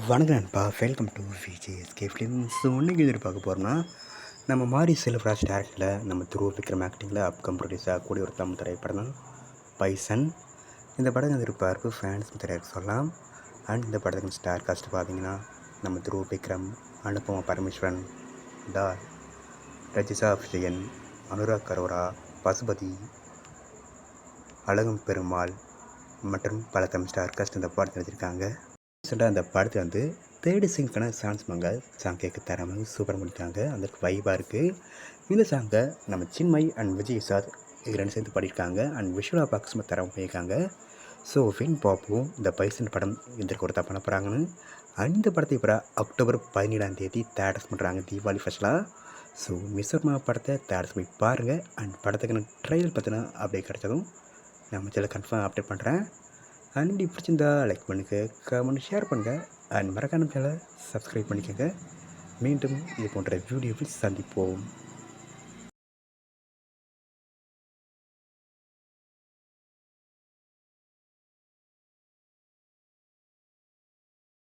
வணக்கம் நண்பா, welcome to VJSK films. இன்னைக்கு இது பார்க்க போகிறோம்னா, நம்ம மாரி செல்வராஜ் டேரக்டரில் நம்ம துருவ விக்ரம் ஆக்டிங்கில் அப்கம் ப்ரொடியூஸ் ஆகக்கூடிய ஒரு தமிழ் திரைப்படம் தான் பைசன். இந்த படம் எதிர்பார்ப்பு ஃபேன்ஸ் திரையாக சொல்லலாம். அண்ட் இந்த படத்துக்கு ஸ்டார் காஸ்ட் பார்த்தீங்கன்னா, நம்ம துருவ விக்ரம், அனுபமா பரமேஸ்வரன், டால், ரஜிஷா விஜயன், அனுராக் அரோரா, பசுபதி, அழகும் பெருமாள் மற்றும் பல தமிழ் ஸ்டார் காஸ்ட் இந்த படத்தை எழுதியிருக்காங்க. ரீசெண்டாக அந்த படத்தை வந்து தேர்டு சிங்க்கான சாங்ஸ் சாங் கேட்க தராமல் சூப்பராக பண்ணியிருக்காங்க. அந்த வைபாக இருக்குது. இந்த சாங்கை நம்ம சின்மய் அண்ட் விஜய் சாத் இது ரெண்டு சேர்ந்து பாடியிருக்காங்க. அண்ட் விஷுவலாக பார்க்க சும்மா தரமாக பண்ணியிருக்காங்க. ஸோ வென் பார்ப்போம் இந்த பைசன் படம் எந்த ஒரு பண்ண போகிறாங்கன்னு. அந்த படத்தை இப்போ அக்டோபர் 17ஆம் தேதி தேட்டர்ஸ் பண்ணுறாங்க, தீபாவளி ஃபெஸ்டலாக. ஸோ மிஸ்ஸர்மா படத்தை தேட்டர்ஸ் போய் பாருங்கள். அண்ட் படத்துக்கு நான் ட்ரெயிலர் பார்த்தினா அப்படியே கிடச்சதும் நம்ம சேனல் கன்ஃபார்ம் அப்டேட் பண்ணுறேன். அண்ட் பிடிச்சிருந்தா லைக் பண்ணுங்கள், கமெண்ட் ஷேர் பண்ணுங்கள். அண்ட் மறக்காம சேனலை சப்ஸ்கிரைப் பண்ணிக்கோங்க. மீண்டும் இது போன்ற வீடியோவில் சந்திப்போம்.